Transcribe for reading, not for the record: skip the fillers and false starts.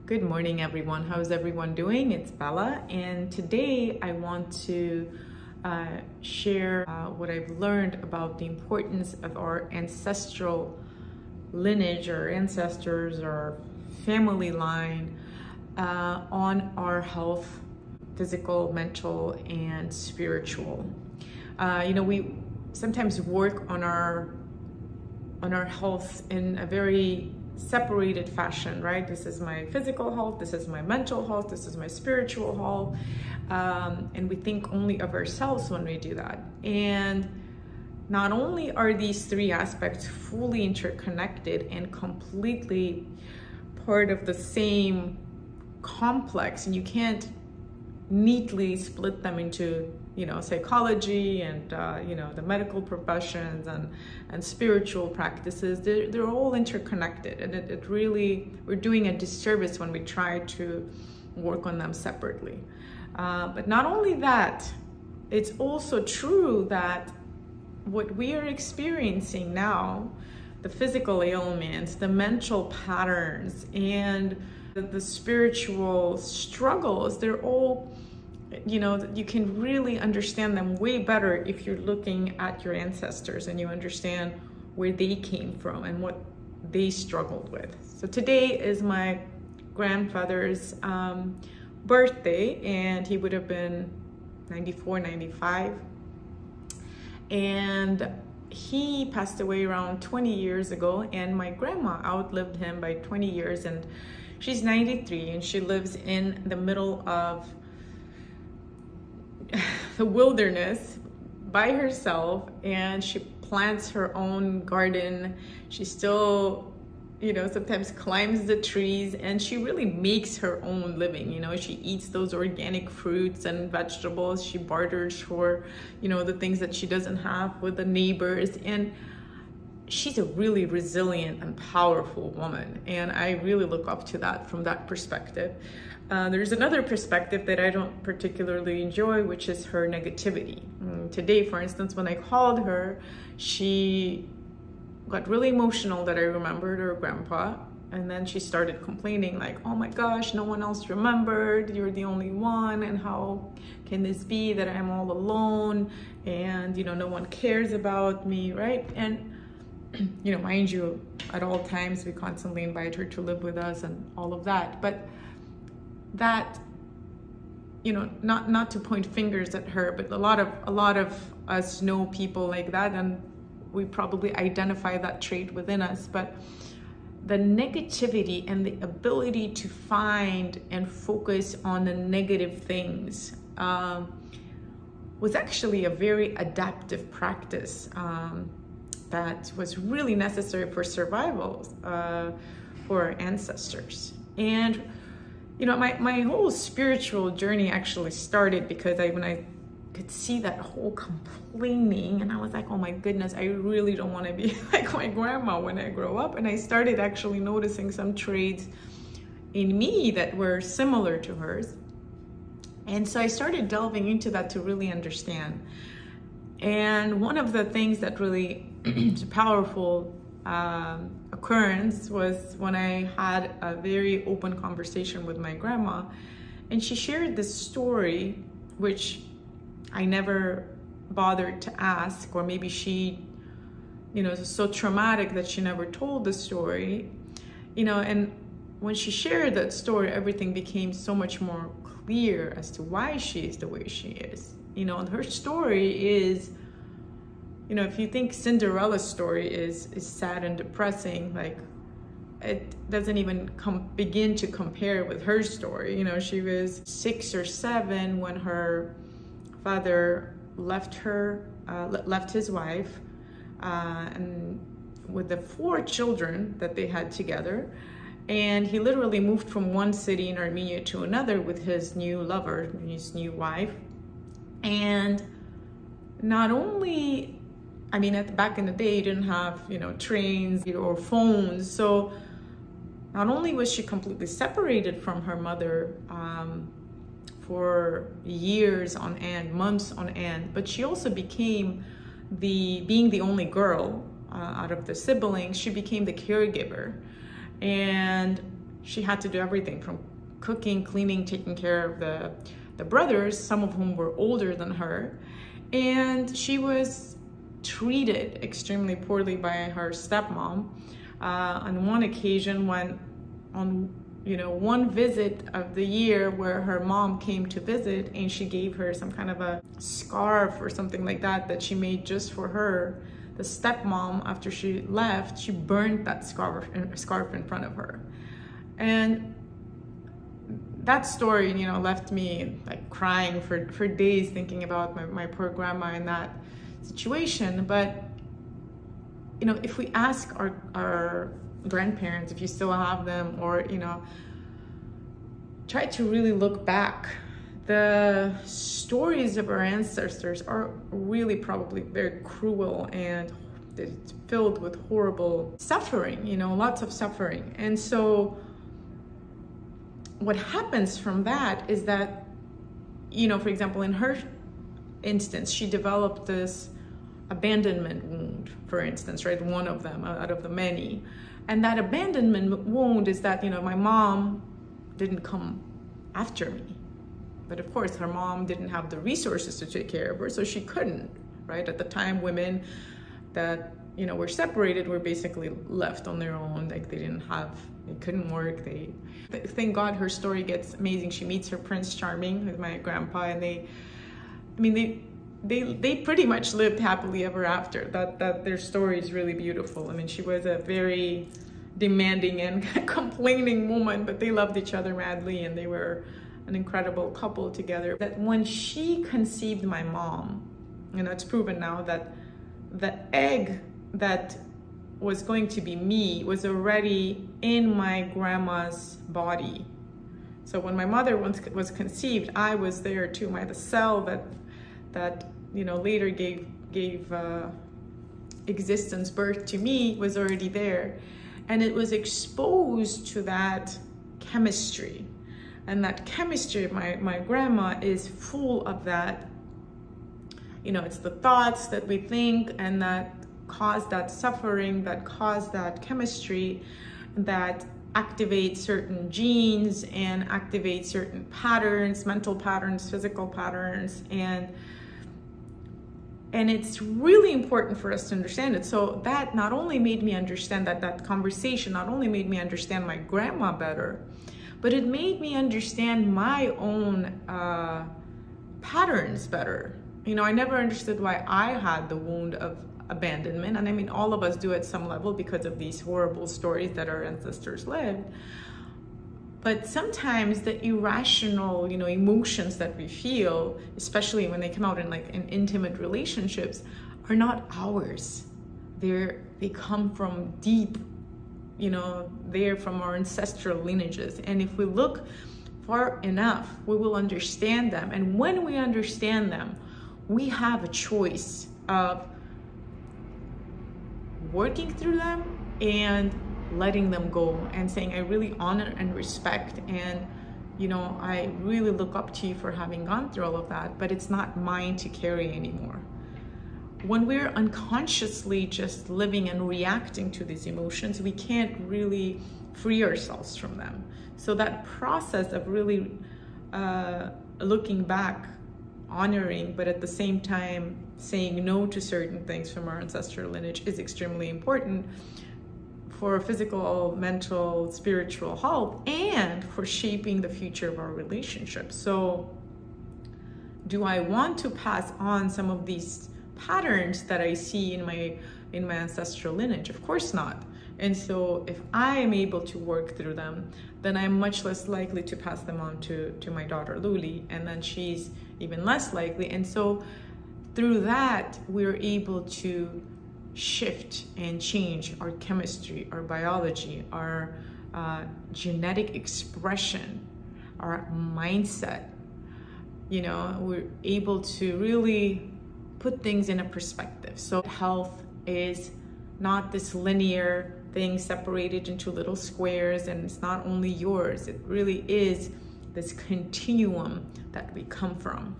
Good morning, everyone. How's everyone doing? It's Bella, and today I want to share what I've learned about the importance of our ancestral lineage, or ancestors, or family line on our health, physical, mental, and spiritual. We sometimes work on our health in a very separated fashion, right? This is my physical health, this is my mental health, this is my spiritual health, and we think only of ourselves when we do that. And not only are these three aspects fully interconnected and completely part of the same complex, and you can't neatly split them into psychology and the medical professions and spiritual practices. They're all interconnected, and it really, we're doing a disservice when we try to work on them separately. But not only that, it's also true that what we are experiencing now, the physical ailments, the mental patterns, and the spiritual struggles, they're all, you can really understand them way better if you're looking at your ancestors and you understand where they came from and what they struggled with. So today is my grandfather's birthday, and he would have been 94, 95. And he passed away around 20 years ago, and my grandma outlived him by 20 years, and she's 93, and she lives in the middle of the wilderness by herself, and she plants her own garden. She still, sometimes climbs the trees, and she really makes her own living. She eats those organic fruits and vegetables. She barters for, the things that she doesn't have with the neighbors. And she's a really resilient and powerful woman, and I really look up to that from that perspective. There's another perspective that I don't particularly enjoy, which is her negativity. Today, for instance, when I called her, she got really emotional that I remembered her grandpa, and then she started complaining like, oh my gosh, no one else remembered, you're the only one, and how can this be that I'm all alone, and no one cares about me, right? And mind you, at all times we constantly invite her to live with us and all of that, but that, not to point fingers at her, but a lot of us know people like that, and we probably identify that trait within us. But the negativity and the ability to find and focus on the negative things was actually a very adaptive practice that was really necessary for survival for our ancestors. And my whole spiritual journey actually started because when I could see that whole complaining, and I was like, oh my goodness, I really don't want to be like my grandma when I grow up. And I started actually noticing some traits in me that were similar to hers. And so I started delving into that to really understand. And one of the things that really was a powerful occurrence was when I had a very open conversation with my grandma, and she shared this story, which I never bothered to ask, or maybe she, it was so traumatic that she never told the story, and when she shared that story, everything became so much more clear as to why she is the way she is. And her story is, if you think Cinderella's story is sad and depressing, like, it doesn't even begin to compare with her story. She was 6 or 7 when her father left his wife, and with the 4 children that they had together, and he literally moved from one city in Armenia to another with his new lover, his new wife. And not only, back in the day, you didn't have, trains or phones. So not only was she completely separated from her mother for years on end, months on end, but she also became being the only girl out of the siblings, she became the caregiver. And she had to do everything from cooking, cleaning, taking care of the brothers, some of whom were older than her. And she was treated extremely poorly by her stepmom. On one occasion, when on one visit of the year where her mom came to visit, and she gave her some kind of a scarf or something like that she made just for her, the stepmom, after she left, she burned that scarf in front of her. And that story, left me like crying for days, thinking about my poor grandma in that situation. But if we ask our grandparents, if you still have them, or try to really look back, the stories of our ancestors are really probably very cruel, and it's filled with horrible suffering, lots of suffering. And so what happens from that is that, for example, in her instance, she developed this abandonment wound, for instance, right? One of them out of the many. And that abandonment wound is that, my mom didn't come after me. But of course, her mom didn't have the resources to take care of her, so she couldn't, right? At the time, women that, were separated were basically left on their own. Like they couldn't work. Thank God her story gets amazing. She meets her Prince Charming with my grandpa, and they pretty much lived happily ever after. That their story is really beautiful. She was a very demanding and complaining woman, but they loved each other madly, and they were an incredible couple together. That when she conceived my mom, it's proven now that the egg that was going to be me was already in my grandma's body. So when my mother was conceived, I was there too. The cell that later gave birth to me was already there, and it was exposed to that chemistry. And that chemistry, my grandma is full of that. It's the thoughts that we think and that cause that suffering, that cause that chemistry, that activate certain genes and activate certain patterns, mental patterns, physical patterns, and it's really important for us to understand it. So that not only made me understand that conversation, not only made me understand my grandma better, but it made me understand my own patterns better. I never understood why I had the wound of abandonment, and all of us do at some level because of these horrible stories that our ancestors lived. But sometimes the irrational, emotions that we feel, especially when they come out in intimate relationships, are not ours. They come from deep, they're from our ancestral lineages. And if we look far enough, we will understand them. And when we understand them, we have a choice of working through them and letting them go and saying, I really honor and respect, and I really look up to you for having gone through all of that, but it's not mine to carry anymore. When we're unconsciously just living and reacting to these emotions, we can't really free ourselves from them. So that process of really looking back, honoring, but at the same time saying no to certain things from our ancestral lineage is extremely important for physical, mental, spiritual health, and for shaping the future of our relationships. So do I want to pass on some of these patterns that I see in my ancestral lineage? Of course not. And so if I am able to work through them, then I'm much less likely to pass them on to my daughter Luli, and then she's even less likely. And so through that, we're able to shift and change our chemistry, our biology, our genetic expression, our mindset. We're able to really put things in a perspective. So health is not this linear thing separated into little squares, and it's not only yours. It really is this continuum that we come from.